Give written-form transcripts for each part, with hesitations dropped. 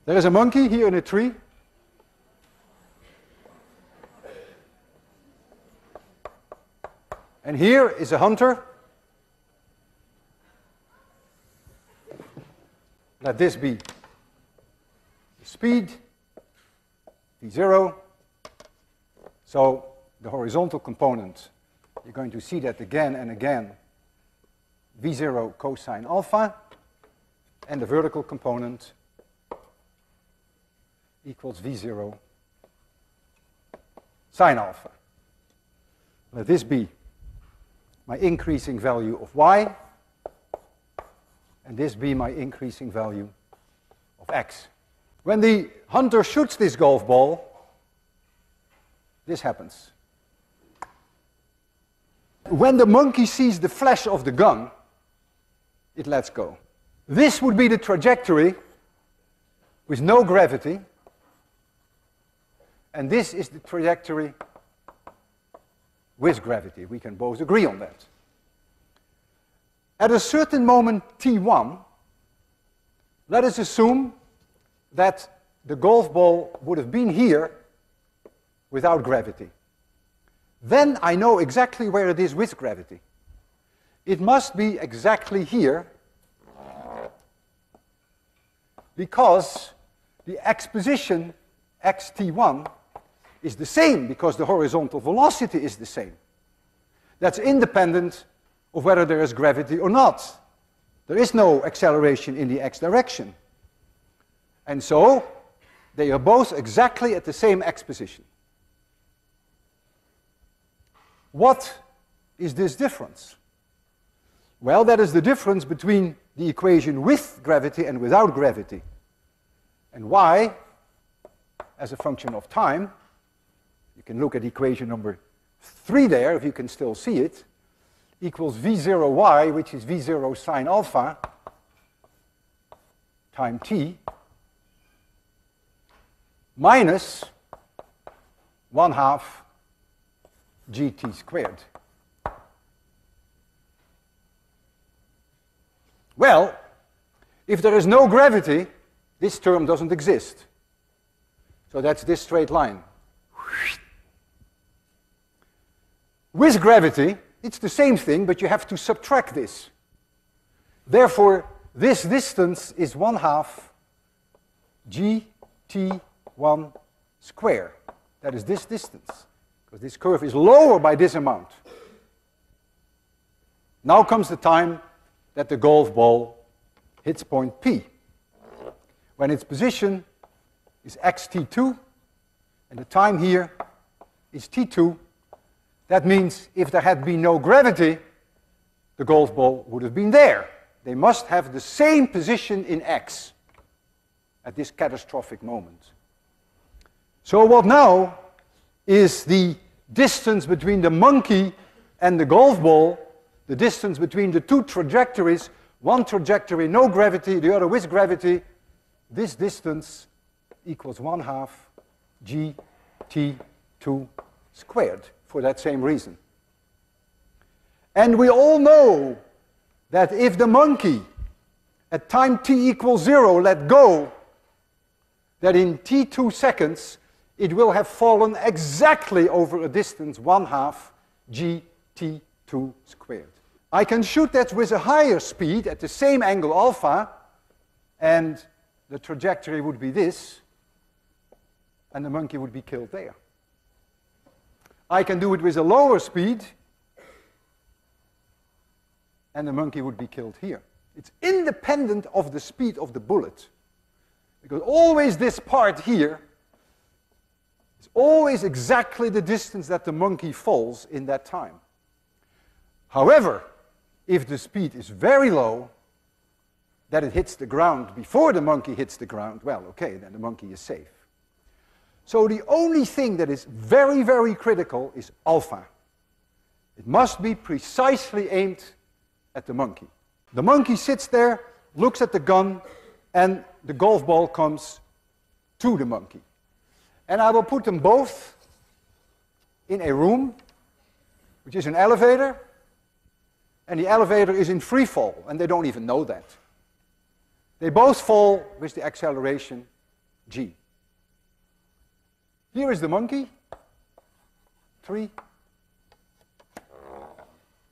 There is a monkey here in a tree. And here is a hunter. Let this be the speed, v0. So the horizontal component, you're going to see that again and again, v0 cosine alpha, and the vertical component equals v0 sine alpha. Let this be my increasing value of y, and this be my increasing value of x. When the hunter shoots this golf ball, this happens. When the monkey sees the flash of the gun, it lets go. This would be the trajectory with no gravity, and this is the trajectory with gravity. We can both agree on that. At a certain moment, t1, let us assume that the golf ball would have been here without gravity. Then I know exactly where it is with gravity. It must be exactly here, because the x position, xt1, is the same because the horizontal velocity is the same. That's independent of whether there is gravity or not. There is no acceleration in the x direction. And so they are both exactly at the same x position. What is this difference? Well, that is the difference between the equation with gravity and without gravity. And y, as a function of time, you can look at equation number 3 there, if you can still see it, equals v0y, which is v0 sine alpha, time t, minus 1/2 gt squared. Well, if there is no gravity, this term doesn't exist. So that's this straight line. With gravity, it's the same thing, but you have to subtract this. Therefore, this distance is 1/2 gt1 square. That is this distance, because this curve is lower by this amount. Now comes the time that the golf ball hits point P, when its position is xt2, and the time here is t2. That means if there had been no gravity, the golf ball would have been there. They must have the same position in x at this catastrophic moment. So what now is the distance between the monkey and the golf ball, the distance between the two trajectories, one trajectory no gravity, the other with gravity. This distance equals 1/2 gt2 squared, for that same reason. And we all know that if the monkey at time t equals 0 let go, that in t2 seconds it will have fallen exactly over a distance 1/2 gt2 squared. I can shoot that with a higher speed at the same angle alpha, and the trajectory would be this, and the monkey would be killed there. I can do it with a lower speed, and the monkey would be killed here. It's independent of the speed of the bullet, because always this part here is always exactly the distance that the monkey falls in that time. However, if the speed is very low, that it hits the ground before the monkey hits the ground, well, okay, then the monkey is safe. So the only thing that is very, very critical is alpha. It must be precisely aimed at the monkey. The monkey sits there, looks at the gun, and the golf ball comes to the monkey. And I will put them both in a room, which is an elevator, and the elevator is in free fall, and they don't even know that. They both fall with the acceleration G. Here is the monkey, 3,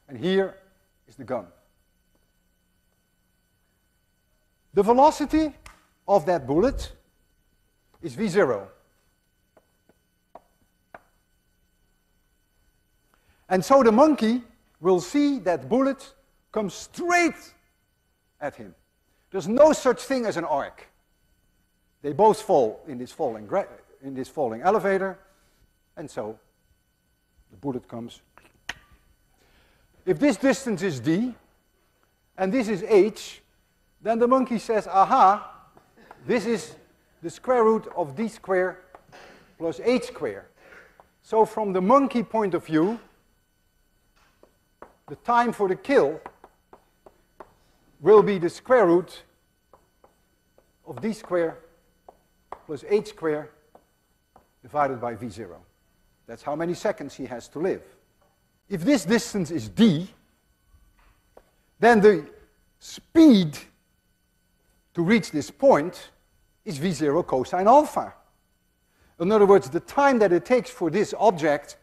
and here is the gun. The velocity of that bullet is v0. And so the monkey will see that bullet come straight at him. There's no such thing as an arc. They both fall in this falling elevator, and so the bullet comes. If this distance is d, and this is h, then the monkey says, aha, this is the square root of d squared plus h squared. So from the monkey point of view, the time for the kill will be the square root of d squared plus h squared divided by v0. That's how many seconds he has to live. If this distance is d, then the speed to reach this point is v0 cosine alpha. In other words, the time that it takes for this object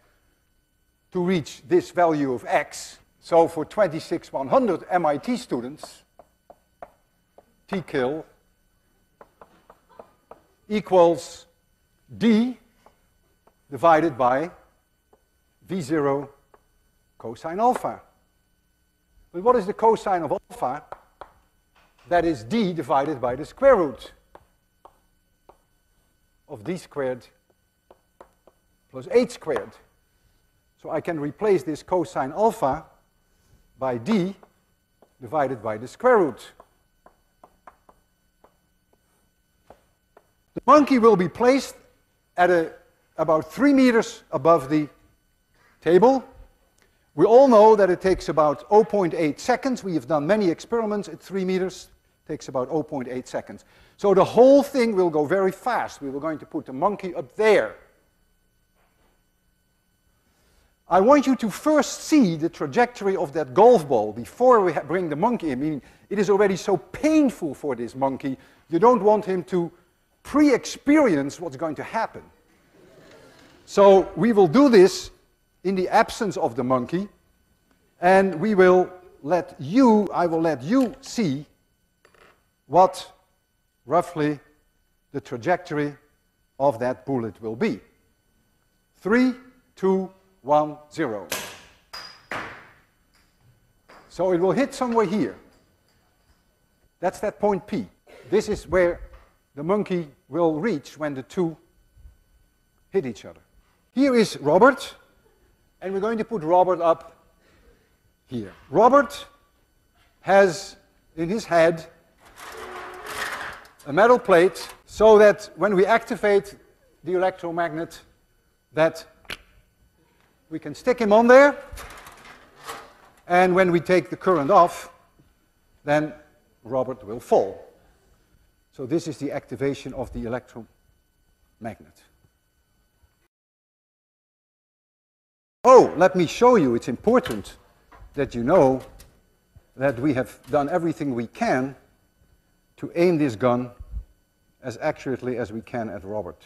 to reach this value of x, so for 26,100 MIT students, t-kill equals d divided by v0 cosine alpha. But what is the cosine of alpha? That is d divided by the square root of d squared plus h squared. So I can replace this cosine alpha by d divided by the square root. The monkey will be placed at about 3 meters above the table. We all know that it takes about 0.8 seconds. We have done many experiments at 3 meters. It takes about 0.8 seconds. So the whole thing will go very fast. We were going to put the monkey up there. I want you to first see the trajectory of that golf ball before we bring the monkey in. I mean, it is already so painful for this monkey. You don't want him to pre-experience what's going to happen. So we will do this in the absence of the monkey, and I will let you see what roughly the trajectory of that bullet will be. 3, 2, 1, 0. So it will hit somewhere here. That's that point P. This is where the monkey will reach when the two hit each other. Here is Robert, and we're going to put Robert up here. Robert has in his head a metal plate so that when we activate the electromagnet, that we can stick him on there, and when we take the current off, then Robert will fall. So this is the activation of the electromagnet. Oh, let me show you, it's important that you know that we have done everything we can to aim this gun as accurately as we can at Robert.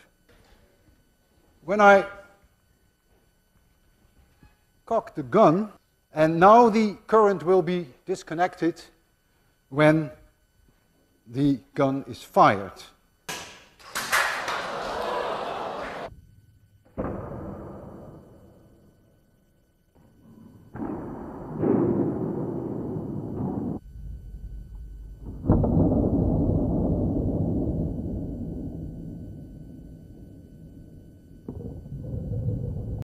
When I cock the gun, and now the current will be disconnected when the gun is fired.